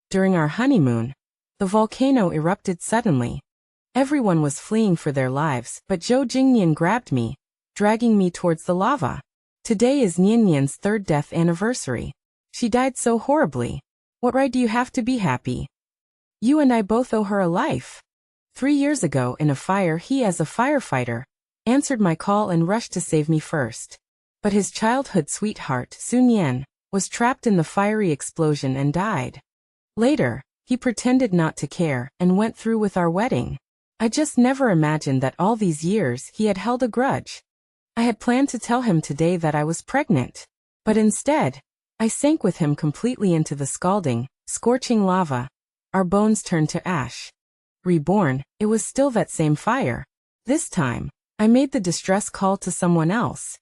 During our honeymoon, the volcano erupted suddenly. Everyone was fleeing for their lives, but Zhou Jingnian grabbed me, dragging me towards the lava. Today is Niannian's third death anniversary. She died so horribly. What right do you have to be happy? You and I both owe her a life. 3 years ago in a fire, he, as a firefighter, answered my call and rushed to save me first. But his childhood sweetheart, Sun Yan, was trapped in the fiery explosion and died. Later, he pretended not to care and went through with our wedding. I just never imagined that all these years he had held a grudge. I had planned to tell him today that I was pregnant. But instead, I sank with him completely into the scalding, scorching lava. Our bones turned to ash. Reborn, it was still that same fire. This time, I made the distress call to someone else.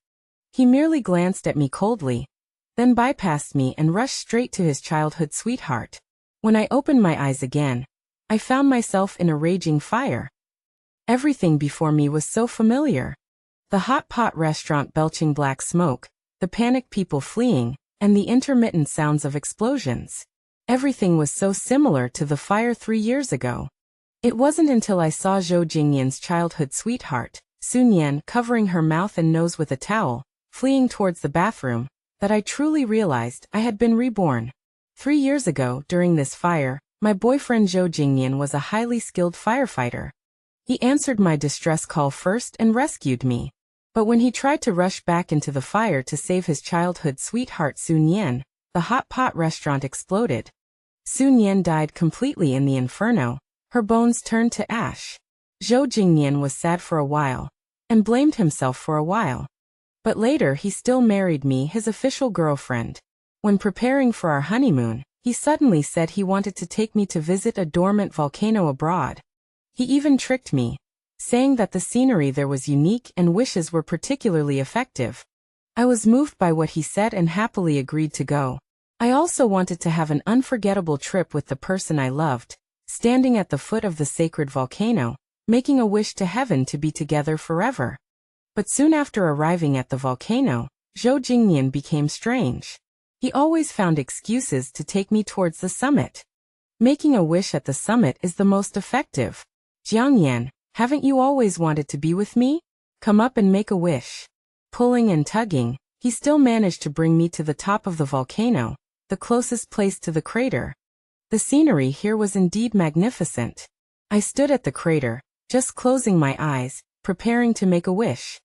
He merely glanced at me coldly, then bypassed me and rushed straight to his childhood sweetheart. When I opened my eyes again, I found myself in a raging fire. Everything before me was so familiar. The hot pot restaurant belching black smoke, the panicked people fleeing, and the intermittent sounds of explosions. Everything was so similar to the fire 3 years ago. It wasn't until I saw Zhou Jingnian's childhood sweetheart, Sun Yan, covering her mouth and nose with a towel, fleeing towards the bathroom, that I truly realized I had been reborn. 3 years ago, during this fire, my boyfriend Zhou Jingnian was a highly skilled firefighter. He answered my distress call first and rescued me. But when he tried to rush back into the fire to save his childhood sweetheart Sun Yan, the hot pot restaurant exploded. Sun Yan died completely in the inferno. Her bones turned to ash. Zhou Jingnian was sad for a while, and blamed himself for a while. But later he still married me, his official girlfriend. When preparing for our honeymoon, he suddenly said he wanted to take me to visit a dormant volcano abroad. He even tricked me, saying that the scenery there was unique and wishes were particularly effective. I was moved by what he said and happily agreed to go. I also wanted to have an unforgettable trip with the person I loved, standing at the foot of the sacred volcano, making a wish to heaven to be together forever. But soon after arriving at the volcano, Zhou Jingnian became strange. He always found excuses to take me towards the summit. Making a wish at the summit is the most effective. Jiangyan, haven't you always wanted to be with me? Come up and make a wish. Pulling and tugging, he still managed to bring me to the top of the volcano, the closest place to the crater. The scenery here was indeed magnificent. I stood at the crater, just closing my eyes, preparing to make a wish.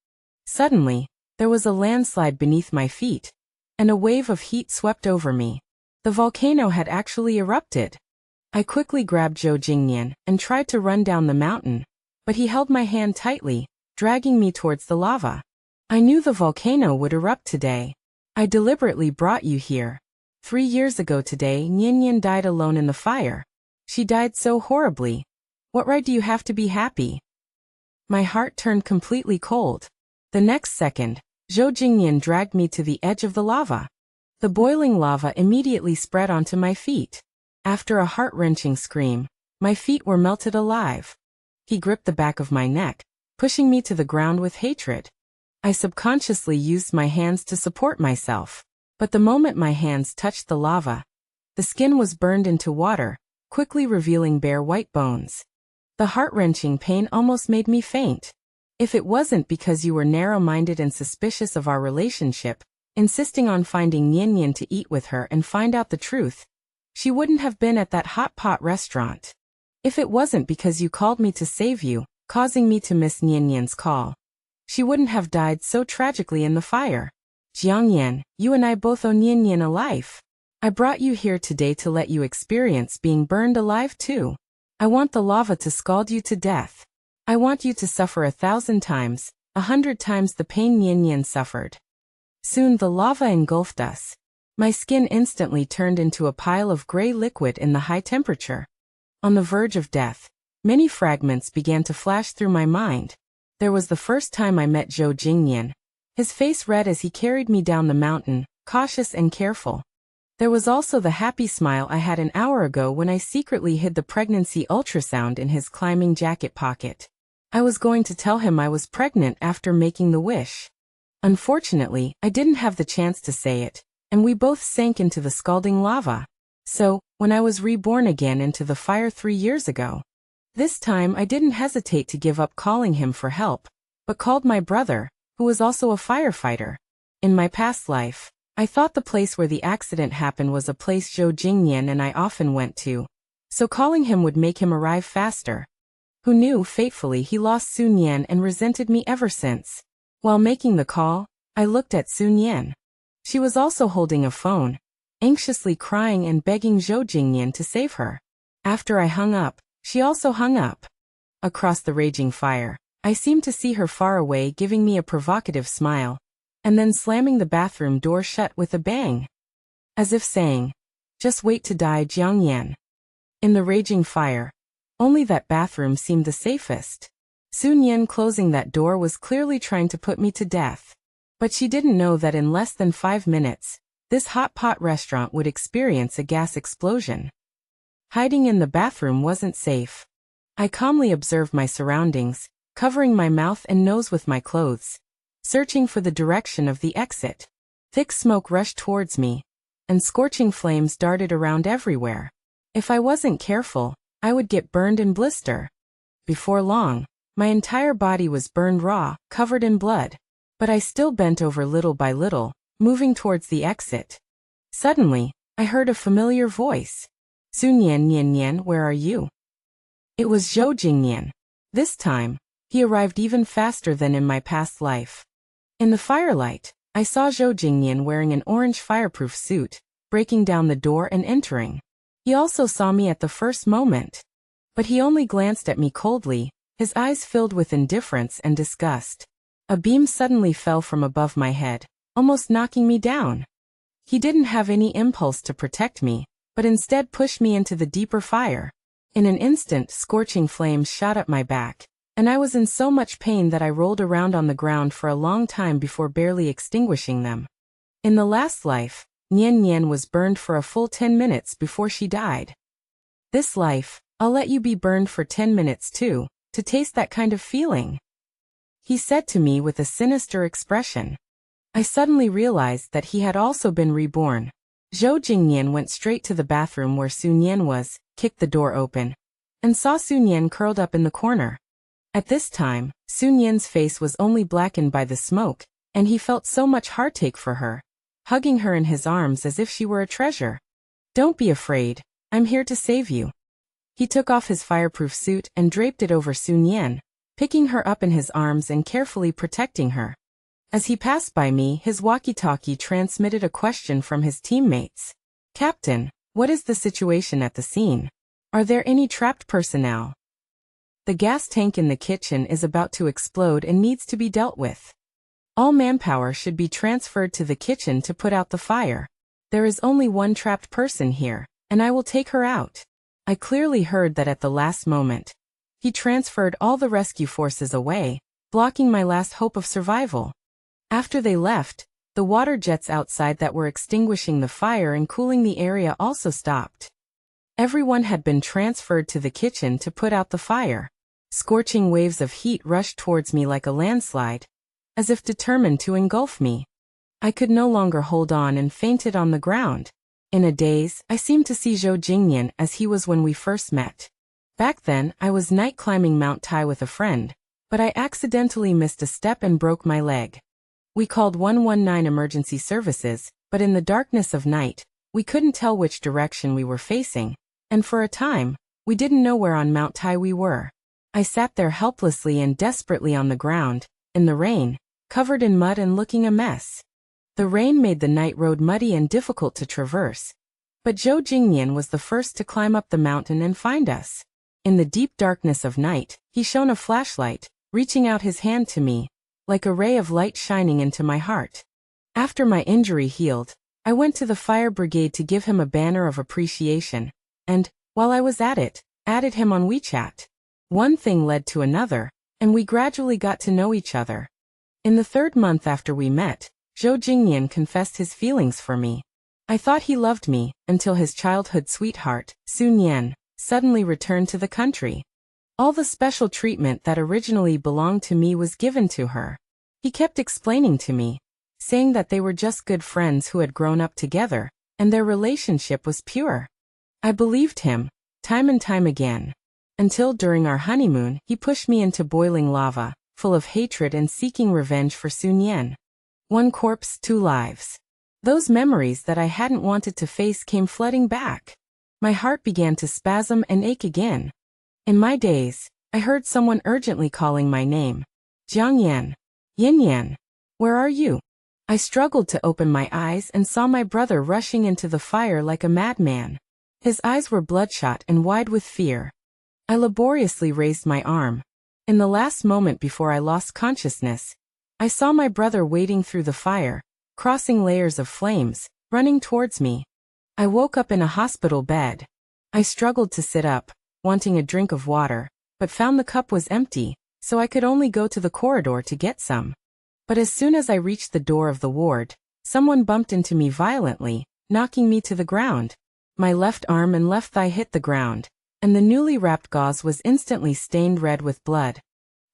Suddenly, there was a landslide beneath my feet, and a wave of heat swept over me. The volcano had actually erupted. I quickly grabbed Zhou Jingnian and tried to run down the mountain, but he held my hand tightly, dragging me towards the lava. I knew the volcano would erupt today. I deliberately brought you here. 3 years ago today, Niannian died alone in the fire. She died so horribly. What right do you have to be happy? My heart turned completely cold. The next second, Zhou Jingnian dragged me to the edge of the lava. The boiling lava immediately spread onto my feet. After a heart-wrenching scream, my feet were melted alive. He gripped the back of my neck, pushing me to the ground with hatred. I subconsciously used my hands to support myself. But the moment my hands touched the lava, the skin was burned into water, quickly revealing bare white bones. The heart-wrenching pain almost made me faint. If it wasn't because you were narrow-minded and suspicious of our relationship, insisting on finding Niannian to eat with her and find out the truth, she wouldn't have been at that hot pot restaurant. If it wasn't because you called me to save you, causing me to miss Niannian's call, she wouldn't have died so tragically in the fire. Jiangyan, you and I both owe Niannian a life. I brought you here today to let you experience being burned alive too. I want the lava to scald you to death. I want you to suffer 1,000 times, 100 times the pain Niannian suffered. Soon the lava engulfed us. My skin instantly turned into a pile of gray liquid in the high temperature. On the verge of death, many fragments began to flash through my mind. There was the first time I met Zhou Jingnian. His face red as he carried me down the mountain, cautious and careful. There was also the happy smile I had an hour ago when I secretly hid the pregnancy ultrasound in his climbing jacket pocket. I was going to tell him I was pregnant after making the wish. Unfortunately, I didn't have the chance to say it, and we both sank into the scalding lava. So, when I was reborn again into the fire 3 years ago. This time I didn't hesitate to give up calling him for help, but called my brother, who was also a firefighter. In my past life, I thought the place where the accident happened was a place Zhou Jingnian and I often went to, so calling him would make him arrive faster. Who knew fatefully he lost Sun Yan and resented me ever since. While making the call, I looked at Sun Yan. She was also holding a phone, anxiously crying and begging Zhou Jingnian to save her. After I hung up, she also hung up. Across the raging fire, I seemed to see her far away giving me a provocative smile, and then slamming the bathroom door shut with a bang. As if saying, "Just wait to die, Jiang Yan." In the raging fire, only that bathroom seemed the safest. Sun Yan closing that door was clearly trying to put me to death. But she didn't know that in less than 5 minutes, this hot pot restaurant would experience a gas explosion. Hiding in the bathroom wasn't safe. I calmly observed my surroundings, covering my mouth and nose with my clothes, searching for the direction of the exit. Thick smoke rushed towards me, and scorching flames darted around everywhere. If I wasn't careful, I would get burned and blister. Before long, my entire body was burned raw, covered in blood, but I still bent over little by little, moving towards the exit. Suddenly, I heard a familiar voice. "Sun Yan Nian Nian, where are you?" It was Zhou Jingnian. This time, he arrived even faster than in my past life. In the firelight, I saw Zhou Jingnian wearing an orange fireproof suit, breaking down the door and entering. He also saw me at the first moment. But he only glanced at me coldly, his eyes filled with indifference and disgust. A beam suddenly fell from above my head, almost knocking me down. He didn't have any impulse to protect me, but instead pushed me into the deeper fire. In an instant, scorching flames shot up my back, and I was in so much pain that I rolled around on the ground for a long time before barely extinguishing them. In the last life, Nian Nian was burned for a full 10 minutes before she died. This life, I'll let you be burned for 10 minutes too, to taste that kind of feeling," he said to me with a sinister expression. I suddenly realized that he had also been reborn. Zhou Jingnian went straight to the bathroom where Sun Yan was, kicked the door open, and saw Sun Yan curled up in the corner. At this time, Sun Yan's face was only blackened by the smoke, and he felt so much heartache for her, hugging her in his arms as if she were a treasure. "Don't be afraid, I'm here to save you." He took off his fireproof suit and draped it over Sun Yan, picking her up in his arms and carefully protecting her. As he passed by me, his walkie-talkie transmitted a question from his teammates. "Captain, what is the situation at the scene? Are there any trapped personnel? The gas tank in the kitchen is about to explode and needs to be dealt with. All manpower should be transferred to the kitchen to put out the fire. There is only one trapped person here, and I will take her out." I clearly heard that at the last moment. He transferred all the rescue forces away, blocking my last hope of survival. After they left, the water jets outside that were extinguishing the fire and cooling the area also stopped. Everyone had been transferred to the kitchen to put out the fire. Scorching waves of heat rushed towards me like a landslide, as if determined to engulf me. I could no longer hold on and fainted on the ground. In a daze, I seemed to see Zhou Jingnian as he was when we first met. Back then, I was night climbing Mount Tai with a friend, but I accidentally missed a step and broke my leg. We called 119 emergency services, but in the darkness of night, we couldn't tell which direction we were facing, and for a time, we didn't know where on Mount Tai we were. I sat there helplessly and desperately on the ground, in the rain, covered in mud and looking a mess. The rain made the night road muddy and difficult to traverse. But Zhou Jingnian was the first to climb up the mountain and find us. In the deep darkness of night, he shone a flashlight, reaching out his hand to me, like a ray of light shining into my heart. After my injury healed, I went to the fire brigade to give him a banner of appreciation, and, while I was at it, added him on WeChat. One thing led to another, and we gradually got to know each other. In the 3rd month after we met, Zhou Jingnian confessed his feelings for me. I thought he loved me, until his childhood sweetheart, Sun Yan, suddenly returned to the country. All the special treatment that originally belonged to me was given to her. He kept explaining to me, saying that they were just good friends who had grown up together, and their relationship was pure. I believed him, time and time again. Until during our honeymoon, he pushed me into boiling lava, full of hatred and seeking revenge for Sun Yan. One corpse, two lives. Those memories that I hadn't wanted to face came flooding back. My heart began to spasm and ache again. In my daze, I heard someone urgently calling my name. Jiang Yan. Yin Yan. Where are you? I struggled to open my eyes and saw my brother rushing into the fire like a madman. His eyes were bloodshot and wide with fear. I laboriously raised my arm. In the last moment before I lost consciousness, I saw my brother wading through the fire, crossing layers of flames, running towards me. I woke up in a hospital bed. I struggled to sit up, wanting a drink of water, but found the cup was empty, so I could only go to the corridor to get some. But as soon as I reached the door of the ward, someone bumped into me violently, knocking me to the ground. My left arm and left thigh hit the ground, and the newly wrapped gauze was instantly stained red with blood.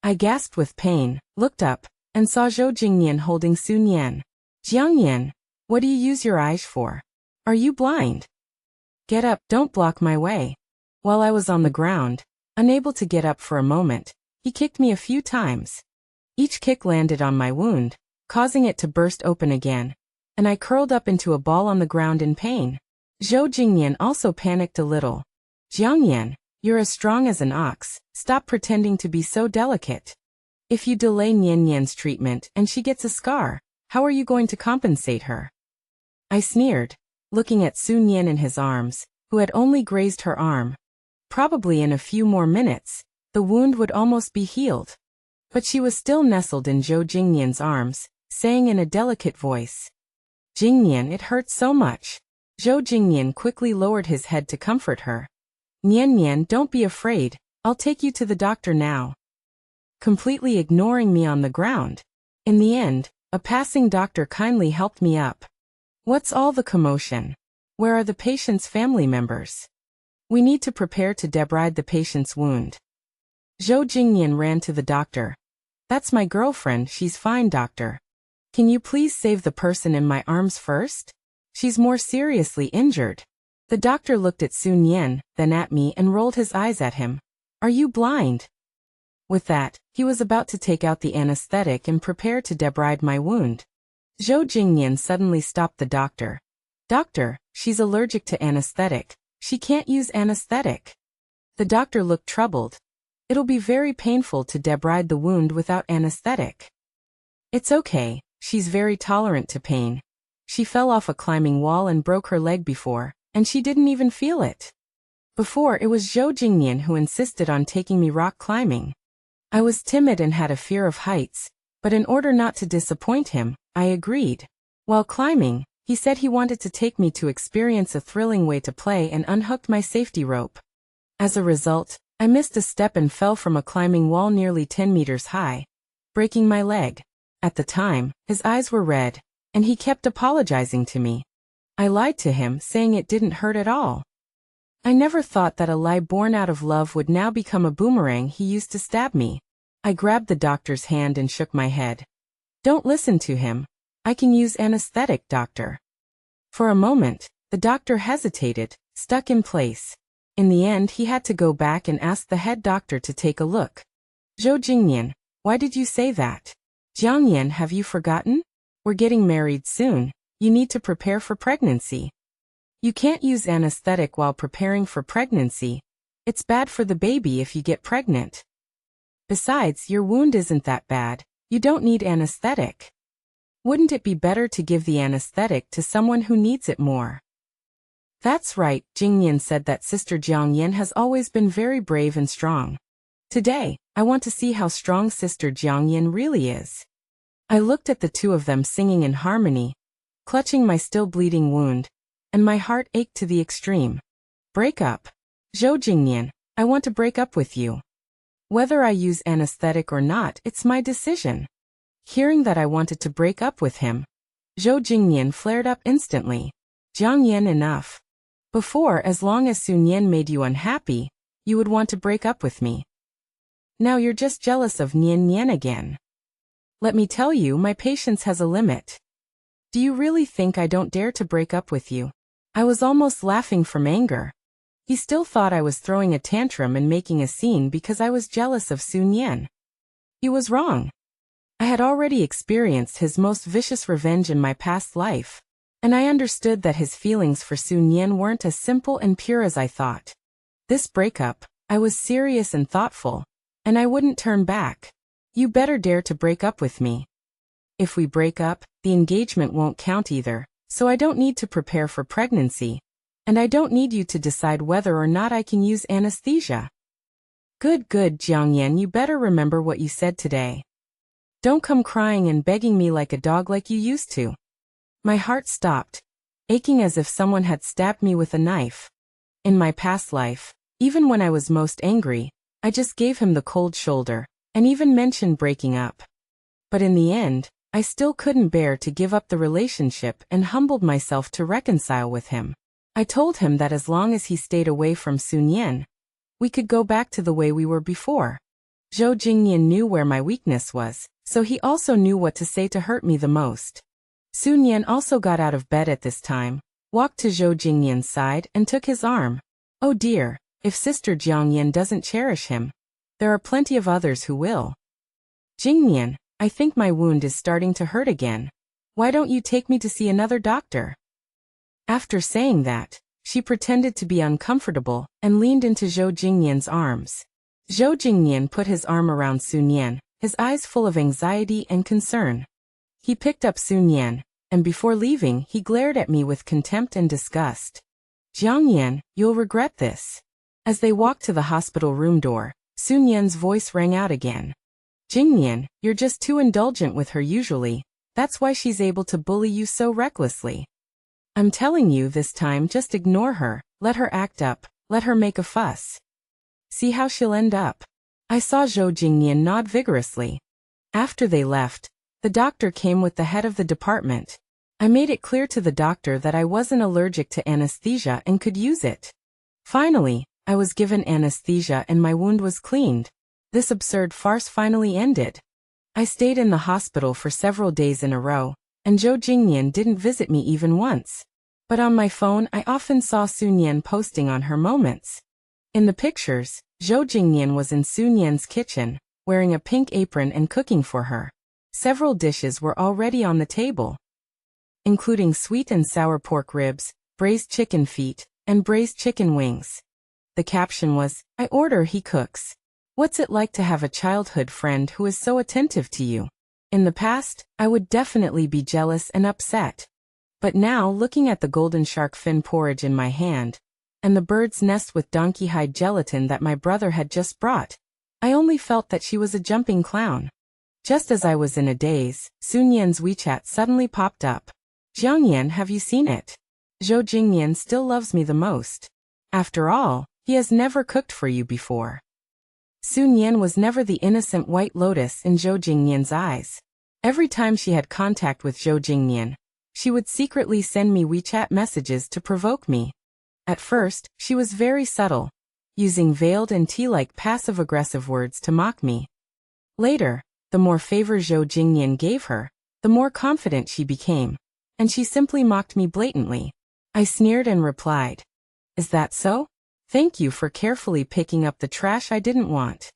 I gasped with pain, looked up, and saw Zhou Jingyan holding Sun Yan. Jiang Yan, what do you use your eyes for? Are you blind? Get up, don't block my way. While I was on the ground, unable to get up for a moment, he kicked me a few times. Each kick landed on my wound, causing it to burst open again, and I curled up into a ball on the ground in pain. Zhou Jingyan also panicked a little. Jiang Yan, you're as strong as an ox, stop pretending to be so delicate. If you delay Nian Yan's treatment and she gets a scar, how are you going to compensate her? I sneered, looking at Sun Yan in his arms, who had only grazed her arm. Probably in a few more minutes, the wound would almost be healed. But she was still nestled in Zhou Jingyan's arms, saying in a delicate voice, Jingyan, it hurts so much. Zhou Jingyan quickly lowered his head to comfort her. Nian Yan, don't be afraid, I'll take you to the doctor now. Completely ignoring me on the ground. In the end, a passing doctor kindly helped me up. What's all the commotion? Where are the patient's family members? We need to prepare to debride the patient's wound. Zhou Jingyan ran to the doctor. That's my girlfriend, she's fine, doctor. Can you please save the person in my arms first? She's more seriously injured. The doctor looked at Sun Yan, then at me and rolled his eyes at him. Are you blind? With that, he was about to take out the anesthetic and prepare to debride my wound. Zhou Jingyan suddenly stopped the doctor. Doctor, she's allergic to anesthetic. She can't use anesthetic. The doctor looked troubled. It'll be very painful to debride the wound without anesthetic. It's okay, she's very tolerant to pain. She fell off a climbing wall and broke her leg before, and she didn't even feel it. Before it was Zhou Jingyan who insisted on taking me rock climbing. I was timid and had a fear of heights, but in order not to disappoint him, I agreed. While climbing, he said he wanted to take me to experience a thrilling way to play and unhooked my safety rope. As a result, I missed a step and fell from a climbing wall nearly 10 meters high, breaking my leg. At the time, his eyes were red, and he kept apologizing to me. I lied to him, saying it didn't hurt at all. I never thought that a lie born out of love would now become a boomerang he used to stab me. I grabbed the doctor's hand and shook my head. Don't listen to him. I can use anesthetic, doctor. For a moment, the doctor hesitated, stuck in place. In the end, he had to go back and ask the head doctor to take a look. Zhou Jingyan, why did you say that? Jiang Yan, have you forgotten? We're getting married soon. You need to prepare for pregnancy. You can't use anesthetic while preparing for pregnancy. It's bad for the baby if you get pregnant. Besides, your wound isn't that bad. You don't need anesthetic. Wouldn't it be better to give the anesthetic to someone who needs it more? That's right, Jingyan said that Sister Jiang Yan has always been very brave and strong. Today, I want to see how strong Sister Jiang Yan really is. I looked at the two of them singing in harmony, clutching my still bleeding wound, and my heart ached to the extreme. Break up. Zhou Jingyan, I want to break up with you. Whether I use anesthetic or not, it's my decision. Hearing that I wanted to break up with him, Zhou Jingyan flared up instantly. Jiang Yan, enough. Before, as long as Sun Yan made you unhappy, you would want to break up with me. Now you're just jealous of Nian Yan again. Let me tell you, my patience has a limit. Do you really think I don't dare to break up with you? I was almost laughing from anger. He still thought I was throwing a tantrum and making a scene because I was jealous of Sun Yan. He was wrong. I had already experienced his most vicious revenge in my past life, and I understood that his feelings for Sun Yan weren't as simple and pure as I thought. This breakup, I was serious and thoughtful, and I wouldn't turn back. You better dare to break up with me. If we break up, the engagement won't count either, so I don't need to prepare for pregnancy, and I don't need you to decide whether or not I can use anesthesia. Good, Jiangyan, you better remember what you said today. Don't come crying and begging me like a dog like you used to. My heart stopped, aching as if someone had stabbed me with a knife. In my past life, even when I was most angry, I just gave him the cold shoulder, and even mentioned breaking up. But in the end, I still couldn't bear to give up the relationship and humbled myself to reconcile with him. I told him that as long as he stayed away from Sun Yan, we could go back to the way we were before. Zhou Jingyan knew where my weakness was, so he also knew what to say to hurt me the most. Sun Yan also got out of bed at this time, walked to Zhou Jingyan's side and took his arm. Oh dear, if Sister Jiangyan doesn't cherish him, there are plenty of others who will. Jingyan, I think my wound is starting to hurt again. Why don't you take me to see another doctor? After saying that, she pretended to be uncomfortable and leaned into Zhou Jingyan's arms. Zhou Jingyan put his arm around Sun Yan, his eyes full of anxiety and concern. He picked up Sun Yan, and before leaving he glared at me with contempt and disgust. Jiangyan, you'll regret this. As they walked to the hospital room door, Sun Yan's voice rang out again. Jingyan, you're just too indulgent with her usually, that's why she's able to bully you so recklessly. I'm telling you this time, just ignore her, let her act up, let her make a fuss. See how she'll end up. I saw Zhou Jingyan nod vigorously. After they left, the doctor came with the head of the department. I made it clear to the doctor that I wasn't allergic to anesthesia and could use it. Finally, I was given anesthesia and my wound was cleaned. This absurd farce finally ended. I stayed in the hospital for several days in a row, and Zhou Jingyan didn't visit me even once. But on my phone I often saw Sun Yan posting on her moments. In the pictures, Zhou Jingyan was in Sun Yan's kitchen, wearing a pink apron and cooking for her. Several dishes were already on the table, including sweet and sour pork ribs, braised chicken feet, and braised chicken wings. The caption was, "I order, he cooks." What's it like to have a childhood friend who is so attentive to you? In the past, I would definitely be jealous and upset. But now, looking at the golden shark fin porridge in my hand, and the bird's nest with donkey hide gelatin that my brother had just brought, I only felt that she was a jumping clown. Just as I was in a daze, Sun Yan's WeChat suddenly popped up. Jiangyan, have you seen it? Zhou Jingyan still loves me the most. After all, he has never cooked for you before. Sun Yan was never the innocent white lotus in Zhou Jingyan's eyes. Every time she had contact with Zhou Jingyan, she would secretly send me WeChat messages to provoke me. At first, she was very subtle, using veiled and tea-like passive-aggressive words to mock me. Later, the more favor Zhou Jingyan gave her, the more confident she became, and she simply mocked me blatantly. I sneered and replied, "Is that so? Thank you for carefully picking up the trash I didn't want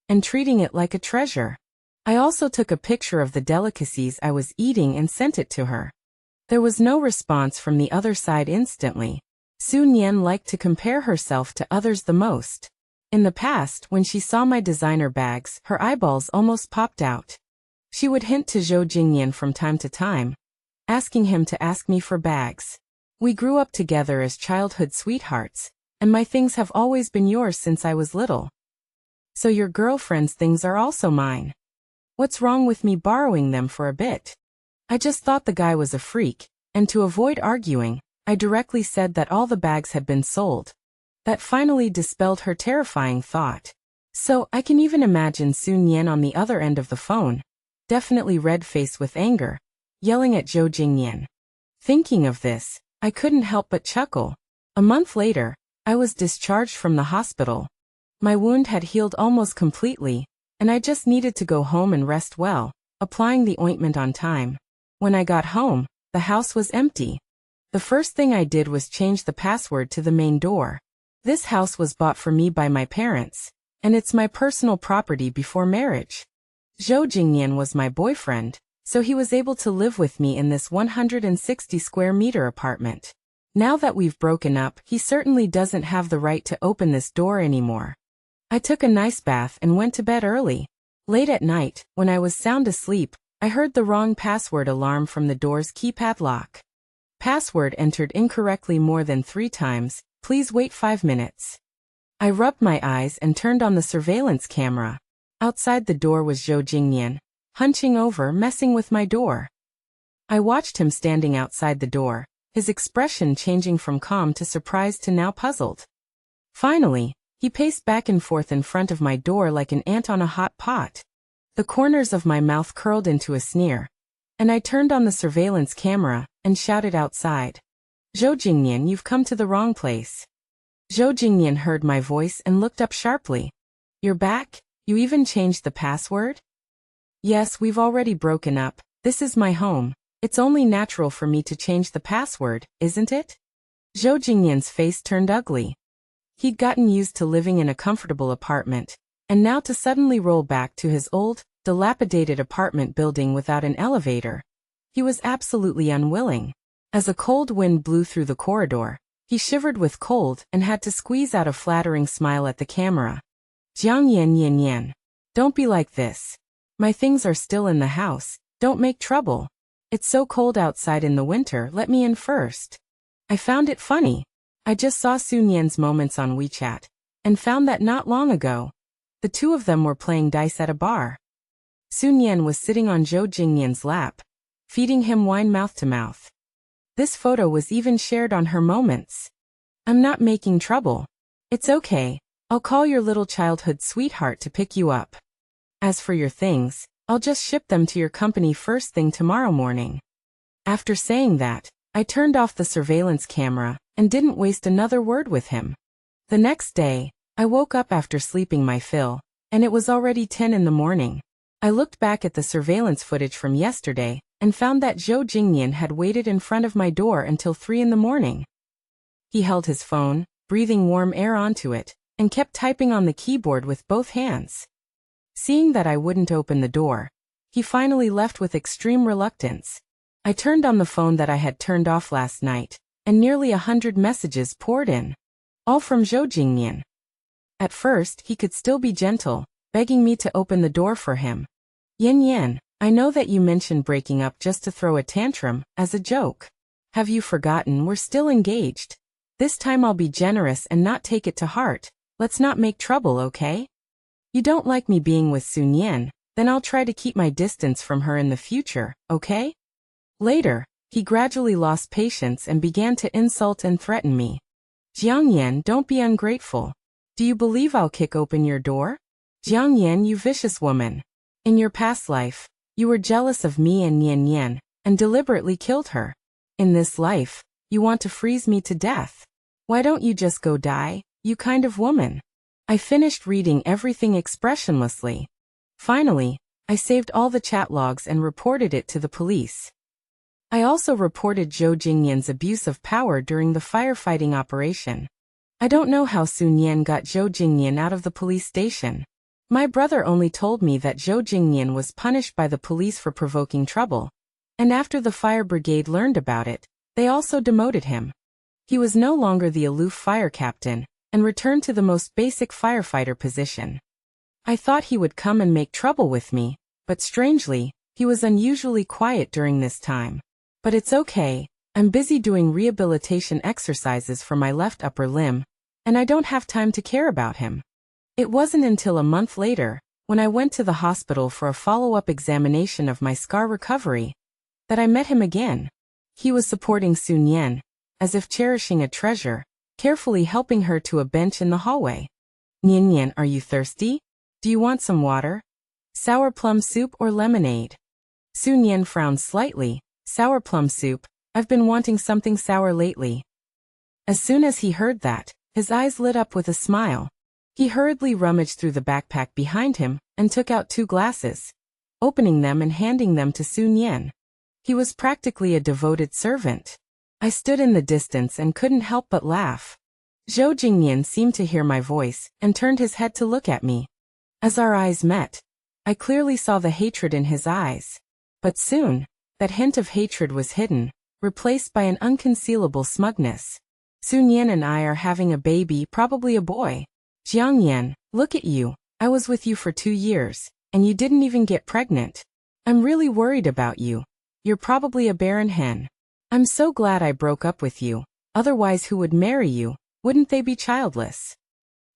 and treating it like a treasure." I also took a picture of the delicacies I was eating and sent it to her. There was no response from the other side instantly. Sun Yan liked to compare herself to others the most. In the past, when she saw my designer bags, her eyeballs almost popped out. She would hint to Zhou Jingyan from time to time, asking him to ask me for bags. We grew up together as childhood sweethearts, and my things have always been yours since I was little. So your girlfriend's things are also mine. What's wrong with me borrowing them for a bit? I just thought the guy was a freak, and to avoid arguing, I directly said that all the bags had been sold. That finally dispelled her terrifying thought. So I can even imagine Sun Yan on the other end of the phone, definitely red-faced with anger, yelling at Zhou Jingyan. Thinking of this, I couldn't help but chuckle. A month later, I was discharged from the hospital. My wound had healed almost completely, and I just needed to go home and rest well, applying the ointment on time. When I got home, the house was empty. The first thing I did was change the password to the main door. This house was bought for me by my parents, and it's my personal property before marriage. Zhou Jingyan was my boyfriend, so he was able to live with me in this 160 square meter apartment. Now that we've broken up, he certainly doesn't have the right to open this door anymore. I took a nice bath and went to bed early. Late at night, when I was sound asleep, I heard the wrong password alarm from the door's keypad lock. Password entered incorrectly more than 3 times, please wait 5 minutes. I rubbed my eyes and turned on the surveillance camera. Outside the door was Zhou Jingyan, hunching over, messing with my door. I watched him standing outside the door, his expression changing from calm to surprised to now puzzled. Finally, he paced back and forth in front of my door like an ant on a hot pot. The corners of my mouth curled into a sneer, and I turned on the surveillance camera and shouted outside, "Zhou Jingyan, you've come to the wrong place." Zhou Jingyan heard my voice and looked up sharply. "You're back? You even changed the password?" "Yes, we've already broken up. This is my home. It's only natural for me to change the password, isn't it?" Zhou Jingyan's face turned ugly. He'd gotten used to living in a comfortable apartment, and now to suddenly roll back to his old, dilapidated apartment building without an elevator. He was absolutely unwilling. As a cold wind blew through the corridor, he shivered with cold and had to squeeze out a flattering smile at the camera. "Jiang Yan Yan Yan. Don't be like this. My things are still in the house, don't make trouble. It's so cold outside in the winter, let me in first." I found it funny. I just saw Sun Yan's moments on WeChat, and found that not long ago, the two of them were playing dice at a bar. Sun Yan was sitting on Zhou Jingyan's lap, feeding him wine mouth to mouth. This photo was even shared on her moments. "I'm not making trouble. It's okay. I'll call your little childhood sweetheart to pick you up. As for your things, I'll just ship them to your company first thing tomorrow morning." After saying that, I turned off the surveillance camera and didn't waste another word with him. The next day, I woke up after sleeping my fill, and it was already 10 in the morning. I looked back at the surveillance footage from yesterday and found that Zhou Jingyan had waited in front of my door until 3 in the morning. He held his phone, breathing warm air onto it, and kept typing on the keyboard with both hands. Seeing that I wouldn't open the door, he finally left with extreme reluctance. I turned on the phone that I had turned off last night, and nearly 100 messages poured in, all from Zhou Jingyan. At first, he could still be gentle, begging me to open the door for him. "Yan Yan, I know that you mentioned breaking up just to throw a tantrum, as a joke. Have you forgotten we're still engaged? This time I'll be generous and not take it to heart. Let's not make trouble, okay? You don't like me being with Sun Yan, then I'll try to keep my distance from her in the future, okay?" Later, he gradually lost patience and began to insult and threaten me. "Jiang Yan, don't be ungrateful. Do you believe I'll kick open your door? Jiang Yan, you vicious woman. In your past life, you were jealous of me and Yan Yan, and deliberately killed her. In this life, you want to freeze me to death. Why don't you just go die, you kind of woman?" I finished reading everything expressionlessly. Finally, I saved all the chat logs and reported it to the police. I also reported Zhou Jingyan's abuse of power during the firefighting operation. I don't know how Sun Yan got Zhou Jingyan out of the police station. My brother only told me that Zhou Jingyan was punished by the police for provoking trouble, and after the fire brigade learned about it, they also demoted him. He was no longer the aloof fire captain, and returned to the most basic firefighter position. I thought he would come and make trouble with me, but strangely, he was unusually quiet during this time. But it's okay, I'm busy doing rehabilitation exercises for my left upper limb, and I don't have time to care about him. It wasn't until a month later, when I went to the hospital for a follow-up examination of my scar recovery, that I met him again. He was supporting Sun Yan, as if cherishing a treasure, carefully helping her to a bench in the hallway. "Yan Yan, are you thirsty? Do you want some water? Sour plum soup or lemonade?" Sun Yan frowned slightly. "Sour plum soup. I've been wanting something sour lately." As soon as he heard that, his eyes lit up with a smile. He hurriedly rummaged through the backpack behind him and took out 2 glasses, opening them and handing them to Sun Yan. He was practically a devoted servant. I stood in the distance and couldn't help but laugh. Zhou Jingnian seemed to hear my voice and turned his head to look at me. As our eyes met, I clearly saw the hatred in his eyes. But soon, that hint of hatred was hidden, replaced by an unconcealable smugness. Sun Yan and I are having a baby, probably a boy. Jiang Yan, look at you. I was with you for 2 years, and you didn't even get pregnant. I'm really worried about you. You're probably a barren hen. I'm so glad I broke up with you. Otherwise, who would marry you? Wouldn't they be childless?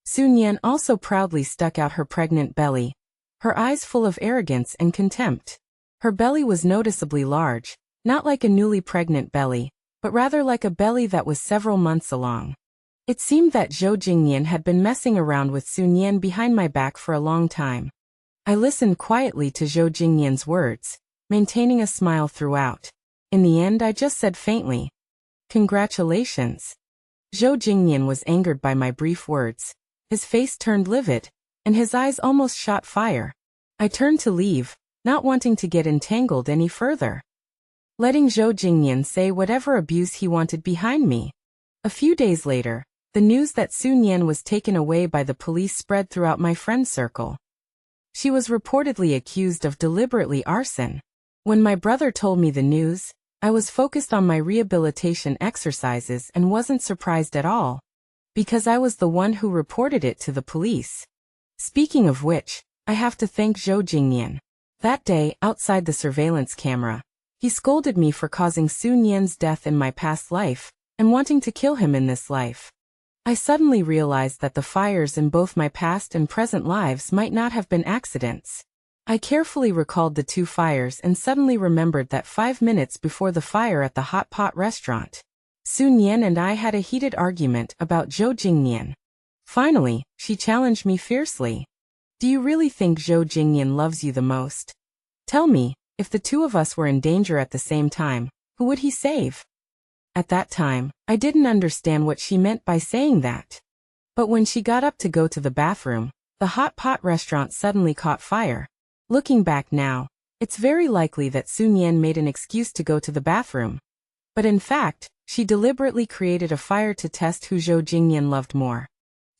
Sun Yan also proudly stuck out her pregnant belly, her eyes full of arrogance and contempt. Her belly was noticeably large, not like a newly pregnant belly, but rather like a belly that was several months along. It seemed that Zhou Jingnian had been messing around with Sun Yan behind my back for a long time. I listened quietly to Zhou Jingnian's words, maintaining a smile throughout. In the end, I just said faintly, "Congratulations." Zhou Jingnian was angered by my brief words. His face turned livid, and his eyes almost shot fire. I turned to leave, not wanting to get entangled any further. Letting Zhou Jingnian say whatever abuse he wanted behind me. A few days later, the news that Sun Yan was taken away by the police spread throughout my friend circle. She was reportedly accused of deliberately arson. When my brother told me the news, I was focused on my rehabilitation exercises and wasn't surprised at all, because I was the one who reported it to the police. Speaking of which, I have to thank Zhou Jingnian. That day, outside the surveillance camera, he scolded me for causing Sun Yan's death in my past life, and wanting to kill him in this life. I suddenly realized that the fires in both my past and present lives might not have been accidents. I carefully recalled the 2 fires and suddenly remembered that 5 minutes before the fire at the hot pot restaurant, Sun Yan and I had a heated argument about Zhou Jingnian. Finally, she challenged me fiercely. "Do you really think Zhou Jingnian loves you the most? Tell me, if the 2 of us were in danger at the same time, who would he save?" At that time, I didn't understand what she meant by saying that. But when she got up to go to the bathroom, the hot pot restaurant suddenly caught fire. Looking back now, it's very likely that Sun Yan made an excuse to go to the bathroom. But in fact, she deliberately created a fire to test who Zhou Jingnian loved more.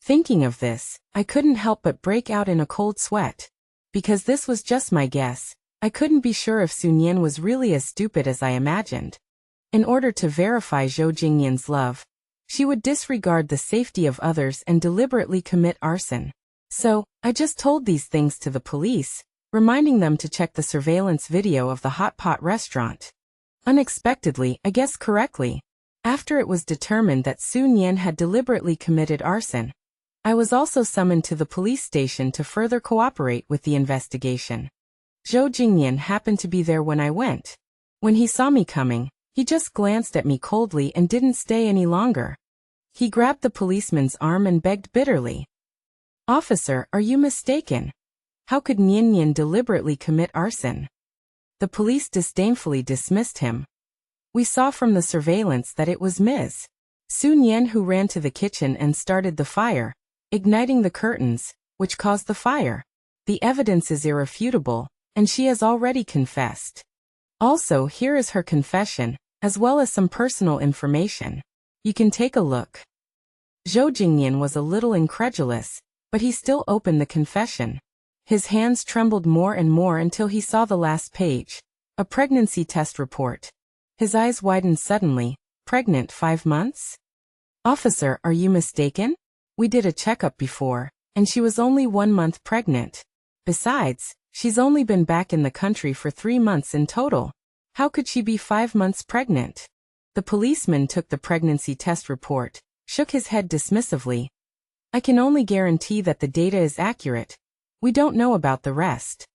Thinking of this, I couldn't help but break out in a cold sweat. Because this was just my guess, I couldn't be sure if Sun Yan was really as stupid as I imagined. In order to verify Zhou Jingnian's love, she would disregard the safety of others and deliberately commit arson. So, I just told these things to the police, reminding them to check the surveillance video of the hot pot restaurant. Unexpectedly, I guessed correctly. After it was determined that Sun Yan had deliberately committed arson, I was also summoned to the police station to further cooperate with the investigation. Zhou Jingnian happened to be there when I went. When he saw me coming, he just glanced at me coldly and didn't stay any longer. He grabbed the policeman's arm and begged bitterly, "Officer, are you mistaken? How could Nian Nian deliberately commit arson?" The police disdainfully dismissed him. We saw from the surveillance that it was Ms. Sun Yan who ran to the kitchen and started the fire, igniting the curtains, which caused the fire. The evidence is irrefutable, and she has already confessed. Also, here is her confession, as well as some personal information. You can take a look. Zhou Jingnian was a little incredulous, but he still opened the confession. His hands trembled more and more until he saw the last page, a pregnancy test report. His eyes widened suddenly. "Pregnant 5 months? Officer, are you mistaken? We did a checkup before, and she was only 1 month pregnant. Besides, she's only been back in the country for 3 months in total. How could she be 5 months pregnant?" The policeman took the pregnancy test report, shook his head dismissively. "I can only guarantee that the data is accurate. We don't know about the rest."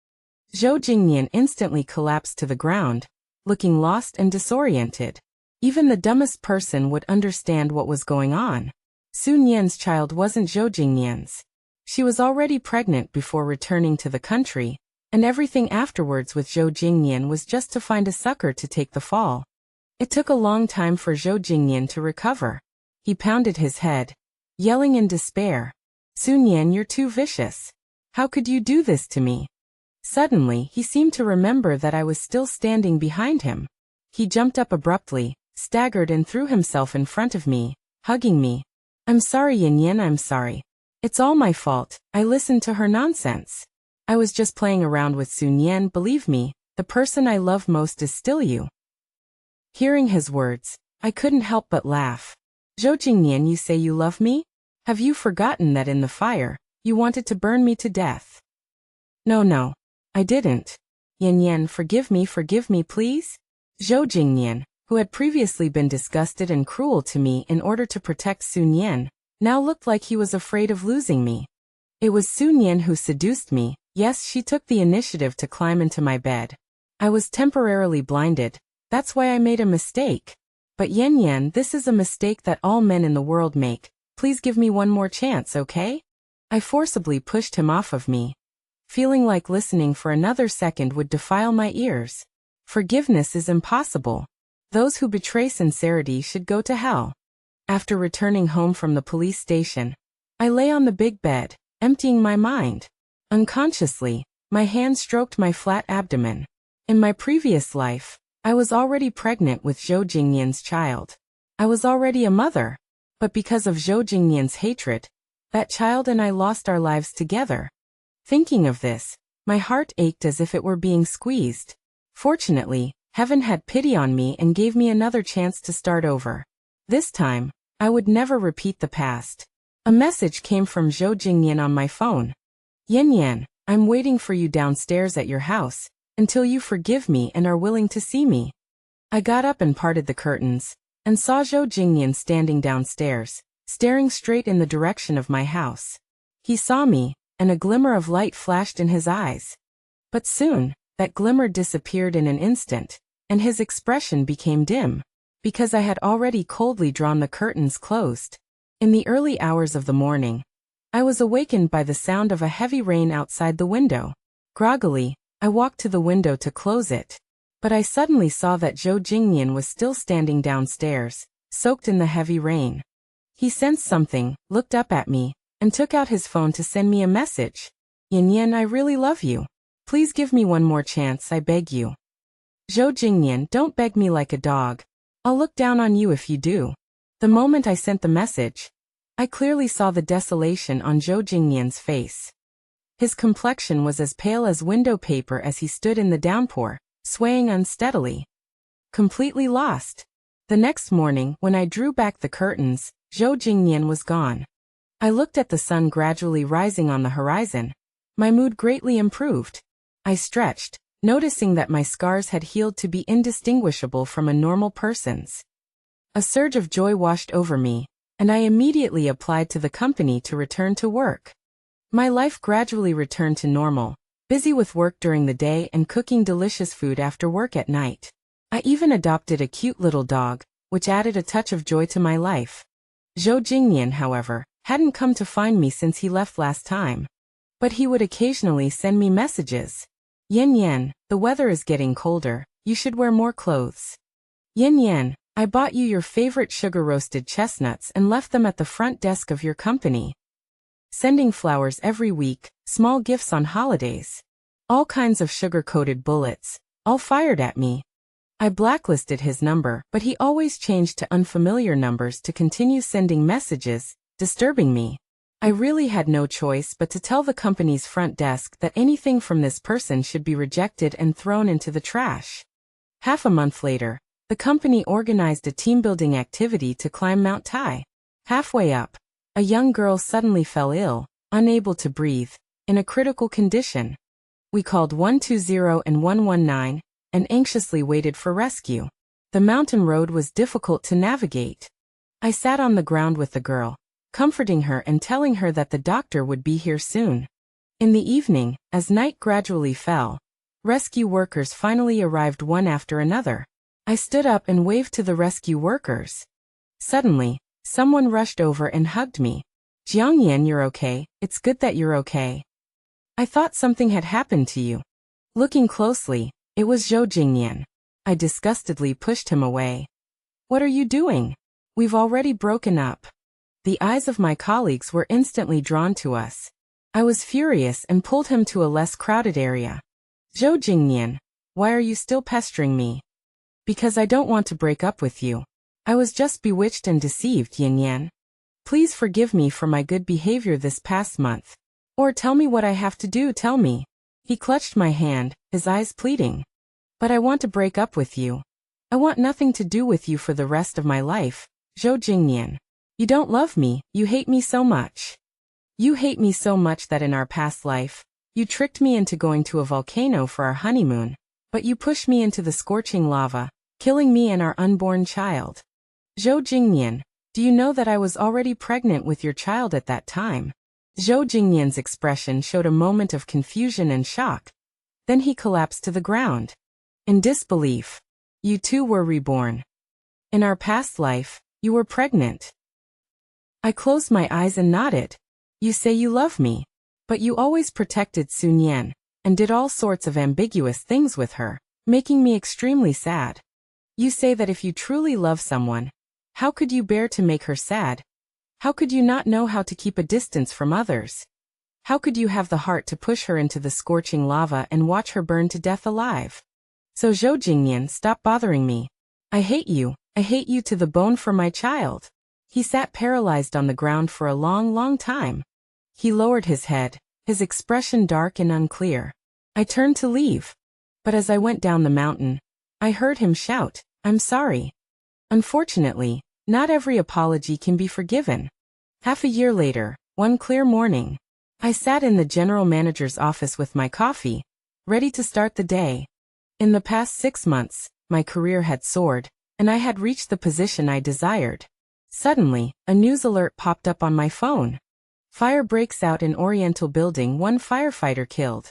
Zhou Jingnian instantly collapsed to the ground, looking lost and disoriented. Even the dumbest person would understand what was going on. Sun Yan's child wasn't Zhou Jingnian's. She was already pregnant before returning to the country, and everything afterwards with Zhou Jingnian was just to find a sucker to take the fall. It took a long time for Zhou Jingnian to recover. He pounded his head, yelling in despair, "Sun Yan, you're too vicious. How could you do this to me?" Suddenly, he seemed to remember that I was still standing behind him. He jumped up abruptly, staggered and threw himself in front of me, hugging me. I'm sorry, Yin Yin, I'm sorry. It's all my fault. I listened to her nonsense. I was just playing around with Sun Yan, believe me, the person I love most is still you. Hearing his words, I couldn't help but laugh. Zhou Jingyan, you say you love me? Have you forgotten that in the fire, you wanted to burn me to death? No, I didn't. Yin Yan, forgive me, please? Zhou Jingyan, who had previously been disgusted and cruel to me in order to protect Sun Yan, now looked like he was afraid of losing me. It was Sun Yan who seduced me. Yes, she took the initiative to climb into my bed. I was temporarily blinded. That's why I made a mistake. But Yin Yan, this is a mistake that all men in the world make. Please give me one more chance, okay? I forcibly pushed him off of me, feeling like listening for another second would defile my ears. Forgiveness is impossible. Those who betray sincerity should go to hell. After returning home from the police station, I lay on the big bed, emptying my mind. Unconsciously, my hand stroked my flat abdomen. In my previous life, I was already pregnant with Zhou Jingyan's child. I was already a mother. But because of Zhou Jingyan's hatred, that child and I lost our lives together. Thinking of this, my heart ached as if it were being squeezed. Fortunately, heaven had pity on me and gave me another chance to start over. This time, I would never repeat the past. A message came from Zhou Jingyan on my phone. Yin Yan, I'm waiting for you downstairs at your house, until you forgive me and are willing to see me. I got up and parted the curtains, and saw Zhou Jingyan standing downstairs, staring straight in the direction of my house. He saw me, and a glimmer of light flashed in his eyes. But soon, that glimmer disappeared in an instant, and his expression became dim, because I had already coldly drawn the curtains closed. In the early hours of the morning, I was awakened by the sound of a heavy rain outside the window. Groggily, I walked to the window to close it. But I suddenly saw that Zhou Jingyan was still standing downstairs, soaked in the heavy rain. He sensed something, looked up at me, and took out his phone to send me a message. Yin Yan, I really love you. Please give me one more chance, I beg you. Zhou Jingyan, don't beg me like a dog. I'll look down on you if you do. The moment I sent the message, I clearly saw the desolation on Zhou Jingyan's face. His complexion was as pale as window paper as he stood in the downpour, swaying unsteadily. Completely lost. The next morning, when I drew back the curtains, Zhou Jingyan was gone. I looked at the sun gradually rising on the horizon. My mood greatly improved. I stretched, noticing that my scars had healed to be indistinguishable from a normal person's. A surge of joy washed over me, and I immediately applied to the company to return to work. My life gradually returned to normal, busy with work during the day and cooking delicious food after work at night. I even adopted a cute little dog, which added a touch of joy to my life. Zhou Jingyan, however, hadn't come to find me since he left last time. But he would occasionally send me messages. Yin Yan, the weather is getting colder, you should wear more clothes. Yin Yan, I bought you your favorite sugar-roasted chestnuts and left them at the front desk of your company. Sending flowers every week, small gifts on holidays. All kinds of sugar-coated bullets, all fired at me. I blacklisted his number, but he always changed to unfamiliar numbers to continue sending messages, disturbing me. I really had no choice but to tell the company's front desk that anything from this person should be rejected and thrown into the trash. Half a month later, the company organized a team-building activity to climb Mount Tai. Halfway up, a young girl suddenly fell ill, unable to breathe, in a critical condition. We called 120 and 119, and anxiously waited for rescue. The mountain road was difficult to navigate. I sat on the ground with the girl, comforting her and telling her that the doctor would be here soon. In the evening, as night gradually fell, rescue workers finally arrived one after another. I stood up and waved to the rescue workers. Suddenly, someone rushed over and hugged me. Jiangyan, you're okay, it's good that you're okay. I thought something had happened to you. Looking closely, it was Zhou Jingyan. I disgustedly pushed him away. What are you doing? We've already broken up. The eyes of my colleagues were instantly drawn to us. I was furious and pulled him to a less crowded area. Zhou Jingyan, why are you still pestering me? Because I don't want to break up with you. I was just bewitched and deceived, Yin Yan. Please forgive me for my good behavior this past month. Or tell me what I have to do, tell me. He clutched my hand, his eyes pleading. But I want to break up with you. I want nothing to do with you for the rest of my life, Zhou Jingnian. You don't love me, you hate me so much. You hate me so much that in our past life, you tricked me into going to a volcano for our honeymoon, but you pushed me into the scorching lava, killing me and our unborn child. Zhou Jingnian, do you know that I was already pregnant with your child at that time? Zhou Jingnian's expression showed a moment of confusion and shock. Then he collapsed to the ground. In disbelief. You too were reborn. In our past life, you were pregnant. I closed my eyes and nodded. You say you love me. But you always protected Sun Yan, and did all sorts of ambiguous things with her, making me extremely sad. You say that if you truly love someone, how could you bear to make her sad? How could you not know how to keep a distance from others? How could you have the heart to push her into the scorching lava and watch her burn to death alive? So Zhou Jingnian, stop bothering me. I hate you to the bone for my child. He sat paralyzed on the ground for a long time. He lowered his head, his expression dark and unclear. I turned to leave. But as I went down the mountain, I heard him shout, I'm sorry. Unfortunately, not every apology can be forgiven. Half a year later, one clear morning, I sat in the general manager's office with my coffee, ready to start the day. In the past 6 months, my career had soared, and I had reached the position I desired. Suddenly, a news alert popped up on my phone. Fire breaks out in Oriental building, 1 firefighter killed.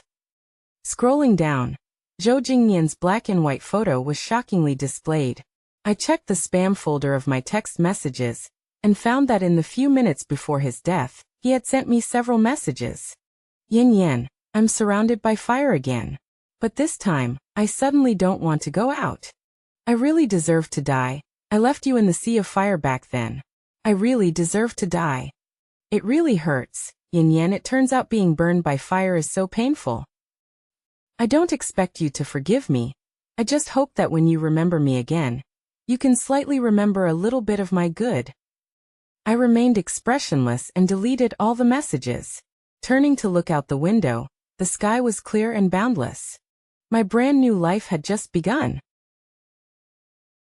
Scrolling down, Zhou Jingnian's black and white photo was shockingly displayed. I checked the spam folder of my text messages, and found that in the few minutes before his death, he had sent me several messages. Yin Yan, I'm surrounded by fire again. But this time, I suddenly don't want to go out. I really deserve to die. I left you in the sea of fire back then. I really deserve to die. It really hurts, Yin Yan. It turns out being burned by fire is so painful. I don't expect you to forgive me. I just hope that when you remember me again, you can slightly remember a little bit of my good. I remained expressionless and deleted all the messages. Turning to look out the window, the sky was clear and boundless. My brand new life had just begun.